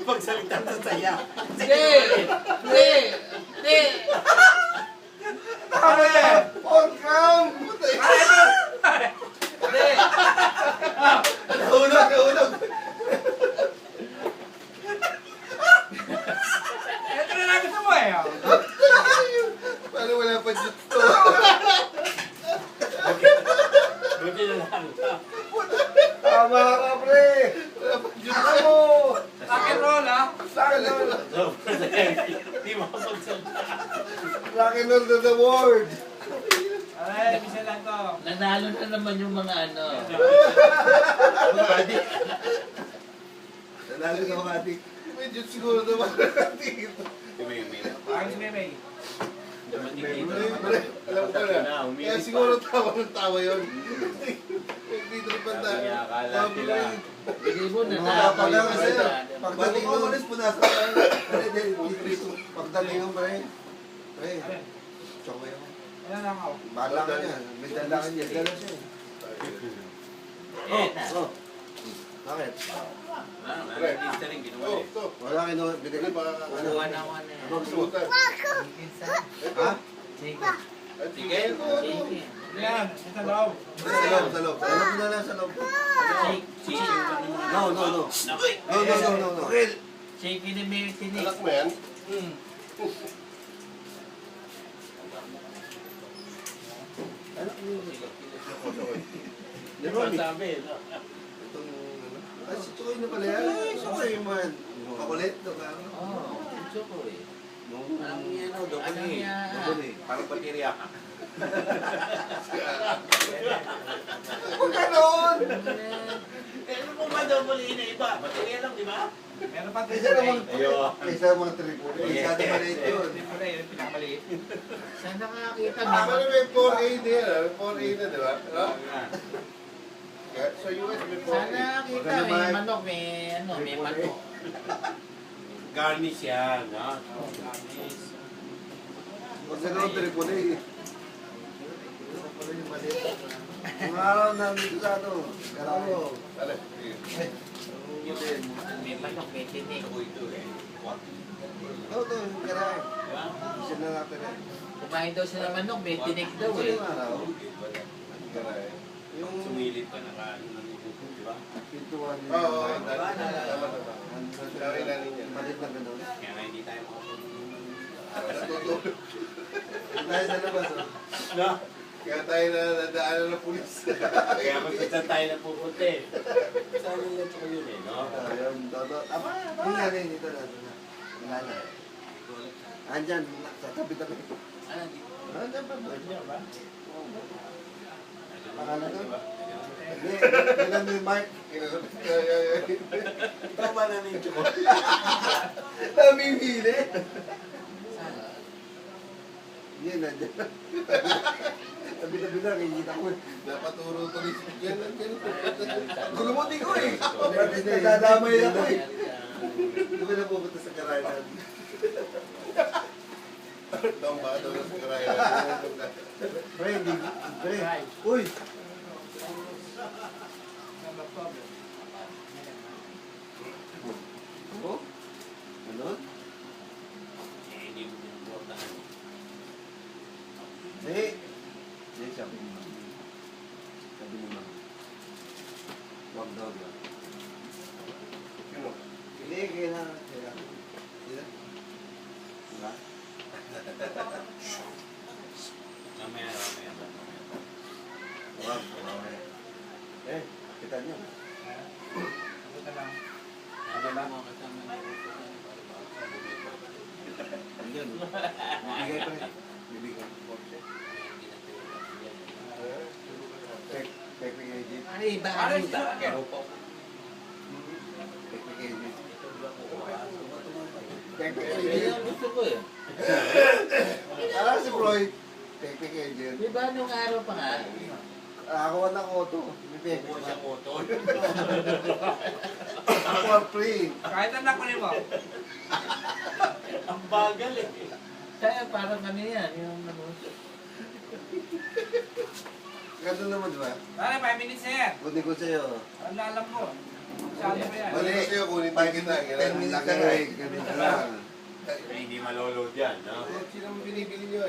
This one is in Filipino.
Magsalita sa saya. Hindi! Hindi! Hindi! Tama yan! Outcome! Hindi! Nahulog, nahulog! Ito na lang gusto mo eh. Paano wala pa dito? Buti na lang. Tama ka, pre! Wala pa dito mo! Rock and roll ha. Sobrang saya. Hindi makapagsalita. Rock and roll to the world! Ay, bisa lang to. Nanalo na naman yung mga ano. Bukadi. Nanalo ka mga adik. Medyo siguro naman dito. Ayos si Meme. Alam ko na. Kaya siguro tawa ng tawa yun. Dito rin pa tayo. Akala nila. Hindi mo na Mga pala yung kasi, mga- pagdating mo, pagdating mo, pre, choco yun. Ayan lang ako. Bala ka niya, may dala ka niya. Dala siya. Oh. Bakit? Nalista rin ginawa eh. Wala kinuha, binigay ba? Kuha na ako na yan. Ano gusto mo? Sige. Ha? Sige. Sige. Sige. Ayan, sa loob. Sa loob, sa loob. Sa loob na lang, sa loob. Sige. No. No. Sige ni Mary Tinig. mo yan? Anak mo yun. Di ba sabi? Itong, ano? Ay, si Choy na pala yan. Choy man. Kakulit, no? Oo, gusto ko eh. Anong yan o? Anong yan? Parang baterya. Huwag ganon! Eh, ano po ba double na iba? Baterya lang, di ba? Meron pa Kaysa naman, Ayun. kaysa mga triple. Kaysa na maliit yun. Hindi pala yun, pinakamaliit. Saan nakakita Ah, mo? pero may 4A na yan, ah. May 4A na, di ba? No? Sa US, may 4A. Saan nakakita? May manok, may manok. Garnish yan, no? Huwag ganon, triple A. Isa pala yung maliit. Mga araw na dito sa ano. Karamo. Alay. May manok, may tinig. Ito, yung karay. Isa na natin eh. Kumain daw siya ng manok, may tinig daw Isa eh. yung araw. Karay. Yung Sumilip ka nanibuto, di ba? pintuan niya. Oo, tama. Malit na gano'n. Kaya nga hindi tayo Natutulog. Tayo sa labas, oh. No? Kaya tayo na nadaanan ng pulis. Kaya magkita tayo na pupunta eh. Saan yung leto ko yun eh, no? Ayun, toto. Ama, yung nanay dito na. Wala na. Andyan, sa tabi-tabi. Ano, di ba? Andyan pa ba? Diyan ba? Pangalan doon? Hindi, kailan mo yung mic? Tama na ninyo ko. Namimili. Yan, nandiyan. Tabi-tabi lang, kikita ko eh. Napaturo to rin. Yan, nandiyan. Gulumuti ko eh. Nadadamay ako eh. Hindi ko na pupunta sa karayan. Tamba daw na sa karayan. Pre, hindi. Pre. Uy! Oh? Ano? Eh, hindi mo pinuportahan. Hindi. Hindi, sabi ni Mama. Sabi ni Mama. Wag daw ba? Hindi, kailangan. Sila? Diba? Mamaya. Wag. Eh, kita niyo. Ito lang. Ano ba? Mga kasama na Andyan. Bibigay pa rin. Bibigay. Pekpek agent. Ano iba? Ano iba? Pekpek agent. Pekpek Yan agent. ang gusto ko eh. Alam si Floyd. Pekpek agent. Di ba nung araw pa nga? Ako na auto. May pekpek Buko siya pa. motor. For free. Kahit anak ko mo. Ang bagal eh. Kaya parang kami yan, yung ano. Ganun naman, di ba? Pare, 5 minutes na yan. Kunin ko sa'yo. Ang alam ko. Sabi mo yan. Mali kasi yung kunin tayo kita. 10 minutes ka na eh. Ganito lang. Hindi maloload yan, no? Sino mo binibili nyo eh?